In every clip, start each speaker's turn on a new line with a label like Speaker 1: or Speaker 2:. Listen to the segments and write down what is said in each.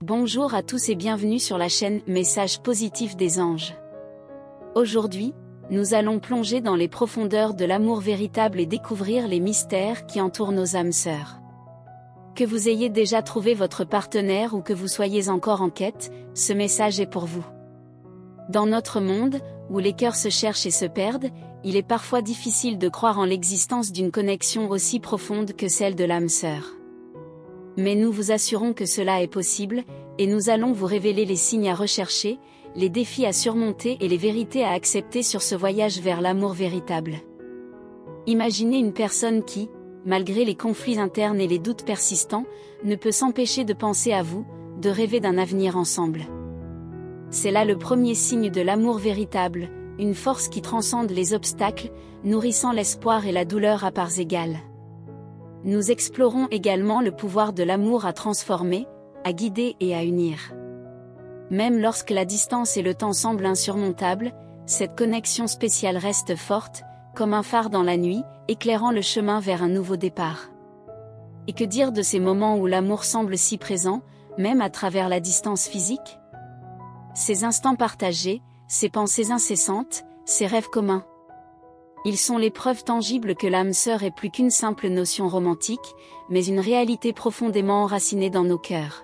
Speaker 1: Bonjour à tous et bienvenue sur la chaîne Messages positifs des anges. Aujourd'hui, nous allons plonger dans les profondeurs de l'amour véritable et découvrir les mystères qui entourent nos âmes sœurs. Que vous ayez déjà trouvé votre partenaire ou que vous soyez encore en quête, ce message est pour vous. Dans notre monde, où les cœurs se cherchent et se perdent, il est parfois difficile de croire en l'existence d'une connexion aussi profonde que celle de l'âme sœur. Mais nous vous assurons que cela est possible, et nous allons vous révéler les signes à rechercher, les défis à surmonter et les vérités à accepter sur ce voyage vers l'amour véritable. Imaginez une personne qui, malgré les conflits internes et les doutes persistants, ne peut s'empêcher de penser à vous, de rêver d'un avenir ensemble. C'est là le premier signe de l'amour véritable, une force qui transcende les obstacles, nourrissant l'espoir et la douleur à parts égales. Nous explorons également le pouvoir de l'amour à transformer, à guider et à unir. Même lorsque la distance et le temps semblent insurmontables, cette connexion spéciale reste forte, comme un phare dans la nuit, éclairant le chemin vers un nouveau départ. Et que dire de ces moments où l'amour semble si présent, même à travers la distance physique? Ces instants partagés, ces pensées incessantes, ces rêves communs. Ils sont les preuves tangibles que l'âme sœur est plus qu'une simple notion romantique, mais une réalité profondément enracinée dans nos cœurs.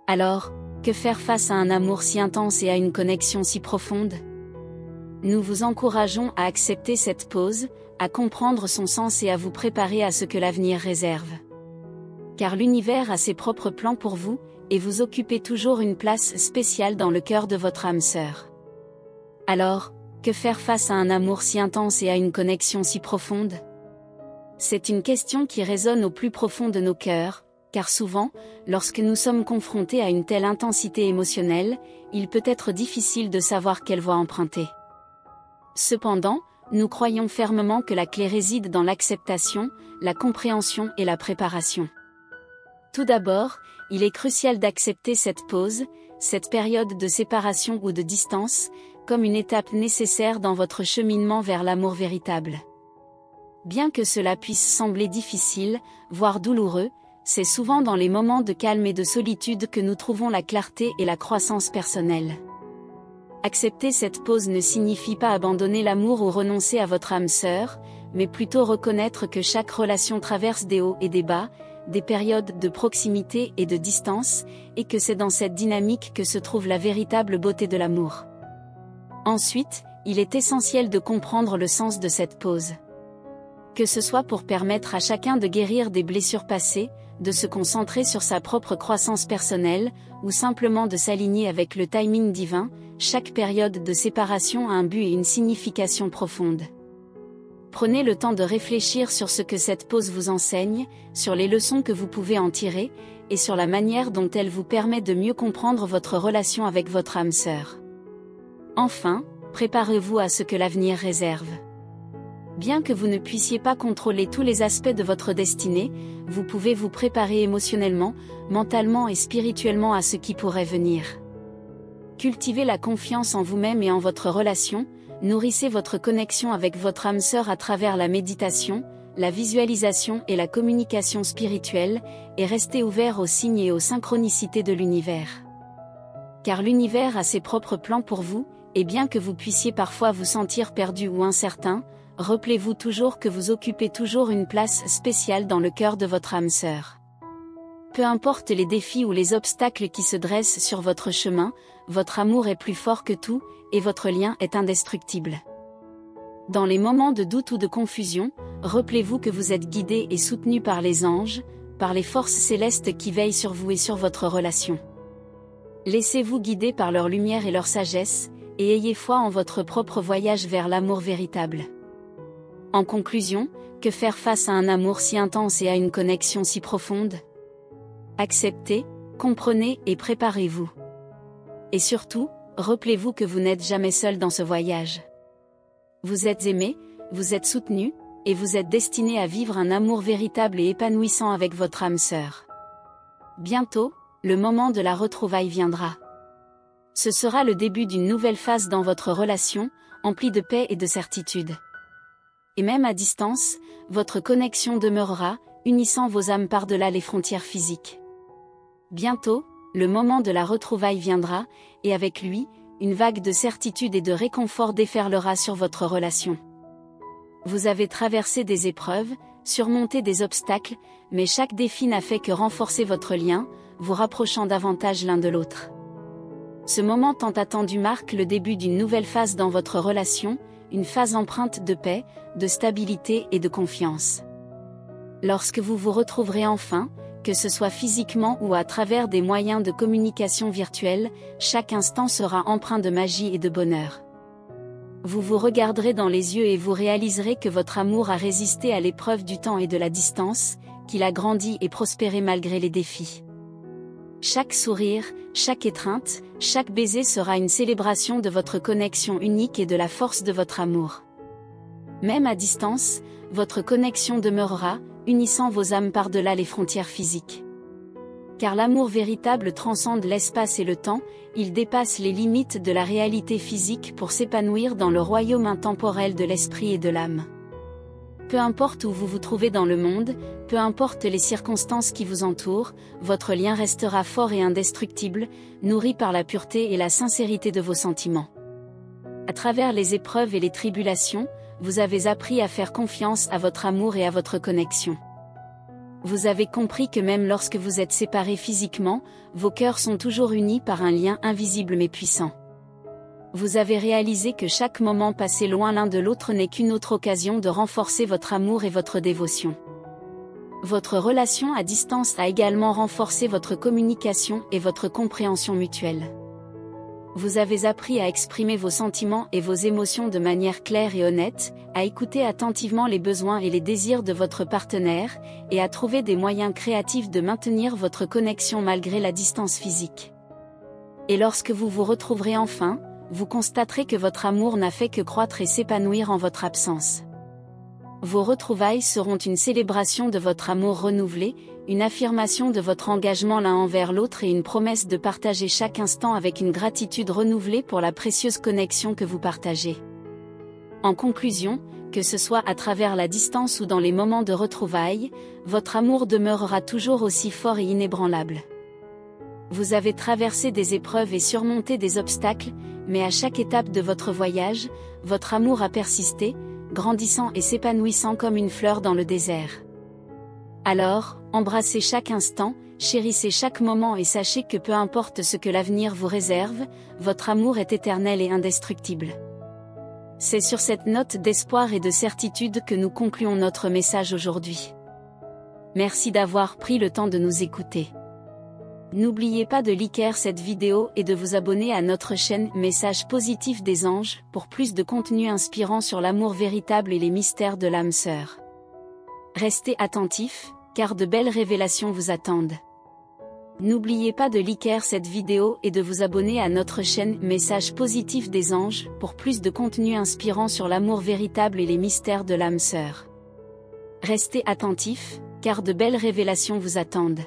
Speaker 1: Alors, que faire face à un amour si intense et à une connexion si profonde? Nous vous encourageons à accepter cette pause, à comprendre son sens et à vous préparer à ce que l'avenir réserve. Car l'univers a ses propres plans pour vous, et vous occupez toujours une place spéciale dans le cœur de votre âme sœur. Alors, que faire face à un amour si intense et à une connexion si profonde? C'est une question qui résonne au plus profond de nos cœurs, car souvent, lorsque nous sommes confrontés à une telle intensité émotionnelle, il peut être difficile de savoir quelle voie emprunter. Cependant, nous croyons fermement que la clé réside dans l'acceptation, la compréhension et la préparation. Tout d'abord, il est crucial d'accepter cette pause, cette période de séparation ou de distance, comme une étape nécessaire dans votre cheminement vers l'amour véritable. Bien que cela puisse sembler difficile, voire douloureux, c'est souvent dans les moments de calme et de solitude que nous trouvons la clarté et la croissance personnelle. Accepter cette pause ne signifie pas abandonner l'amour ou renoncer à votre âme sœur, mais plutôt reconnaître que chaque relation traverse des hauts et des bas, des périodes de proximité et de distance, et que c'est dans cette dynamique que se trouve la véritable beauté de l'amour. Ensuite, il est essentiel de comprendre le sens de cette pause. Que ce soit pour permettre à chacun de guérir des blessures passées, de se concentrer sur sa propre croissance personnelle, ou simplement de s'aligner avec le timing divin, chaque période de séparation a un but et une signification profonde. Prenez le temps de réfléchir sur ce que cette pause vous enseigne, sur les leçons que vous pouvez en tirer, et sur la manière dont elle vous permet de mieux comprendre votre relation avec votre âme sœur. Enfin, préparez-vous à ce que l'avenir réserve. Bien que vous ne puissiez pas contrôler tous les aspects de votre destinée, vous pouvez vous préparer émotionnellement, mentalement et spirituellement à ce qui pourrait venir. Cultivez la confiance en vous-même et en votre relation, nourrissez votre connexion avec votre âme sœur à travers la méditation, la visualisation et la communication spirituelle, et restez ouvert aux signes et aux synchronicités de l'univers. Car l'univers a ses propres plans pour vous, et bien que vous puissiez parfois vous sentir perdu ou incertain, rappelez-vous toujours que vous occupez toujours une place spéciale dans le cœur de votre âme sœur. Peu importe les défis ou les obstacles qui se dressent sur votre chemin, votre amour est plus fort que tout, et votre lien est indestructible. Dans les moments de doute ou de confusion, rappelez-vous que vous êtes guidé et soutenu par les anges, par les forces célestes qui veillent sur vous et sur votre relation. Laissez-vous guider par leur lumière et leur sagesse, et ayez foi en votre propre voyage vers l'amour véritable. En conclusion, que faire face à un amour si intense et à une connexion si profonde? Acceptez, comprenez et préparez-vous. Et surtout, rappelez-vous que vous n'êtes jamais seul dans ce voyage. Vous êtes aimé, vous êtes soutenu, et vous êtes destiné à vivre un amour véritable et épanouissant avec votre âme sœur. Bientôt, le moment de la retrouvaille viendra. Ce sera le début d'une nouvelle phase dans votre relation, emplie de paix et de certitude. Et même à distance, votre connexion demeurera, unissant vos âmes par-delà les frontières physiques. Bientôt, Le moment de la retrouvaille viendra, et avec lui, une vague de certitude et de réconfort déferlera sur votre relation. Vous avez traversé des épreuves, surmonté des obstacles, mais chaque défi n'a fait que renforcer votre lien, vous rapprochant davantage l'un de l'autre. Ce moment tant attendu marque le début d'une nouvelle phase dans votre relation, une phase empreinte de paix, de stabilité et de confiance. Lorsque vous vous retrouverez enfin, que ce soit physiquement ou à travers des moyens de communication virtuels, chaque instant sera empreint de magie et de bonheur. Vous vous regarderez dans les yeux et vous réaliserez que votre amour a résisté à l'épreuve du temps et de la distance, qu'il a grandi et prospéré malgré les défis. Chaque sourire, chaque étreinte, chaque baiser sera une célébration de votre connexion unique et de la force de votre amour. Même à distance, votre connexion demeurera, unissant vos âmes par-delà les frontières physiques. Car l'amour véritable transcende l'espace et le temps, il dépasse les limites de la réalité physique pour s'épanouir dans le royaume intemporel de l'esprit et de l'âme. Peu importe où vous vous trouvez dans le monde, peu importe les circonstances qui vous entourent, votre lien restera fort et indestructible, nourri par la pureté et la sincérité de vos sentiments. À travers les épreuves et les tribulations, vous avez appris à faire confiance à votre amour et à votre connexion. Vous avez compris que même lorsque vous êtes séparés physiquement, vos cœurs sont toujours unis par un lien invisible mais puissant. Vous avez réalisé que chaque moment passé loin l'un de l'autre n'est qu'une autre occasion de renforcer votre amour et votre dévotion. Votre relation à distance a également renforcé votre communication et votre compréhension mutuelle. Vous avez appris à exprimer vos sentiments et vos émotions de manière claire et honnête, à écouter attentivement les besoins et les désirs de votre partenaire, et à trouver des moyens créatifs de maintenir votre connexion malgré la distance physique. Et lorsque vous vous retrouverez enfin, vous constaterez que votre amour n'a fait que croître et s'épanouir en votre absence. Vos retrouvailles seront une célébration de votre amour renouvelé, une affirmation de votre engagement l'un envers l'autre et une promesse de partager chaque instant avec une gratitude renouvelée pour la précieuse connexion que vous partagez. En conclusion, que ce soit à travers la distance ou dans les moments de retrouvailles, votre amour demeurera toujours aussi fort et inébranlable. Vous avez traversé des épreuves et surmonté des obstacles, mais à chaque étape de votre voyage, votre amour a persisté, grandissant et s'épanouissant comme une fleur dans le désert. Alors, embrassez chaque instant, chérissez chaque moment et sachez que peu importe ce que l'avenir vous réserve, votre amour est éternel et indestructible. C'est sur cette note d'espoir et de certitude que nous concluons notre message aujourd'hui. Merci d'avoir pris le temps de nous écouter. N'oubliez pas de liker cette vidéo et de vous abonner à notre chaîne Message positif des anges pour plus de contenu inspirant sur l'amour véritable et les mystères de l'âme sœur. Restez attentifs, car de belles révélations vous attendent. N'oubliez pas de liker cette vidéo et de vous abonner à notre chaîne Message positif des anges pour plus de contenu inspirant sur l'amour véritable et les mystères de l'âme sœur. Restez attentifs, car de belles révélations vous attendent.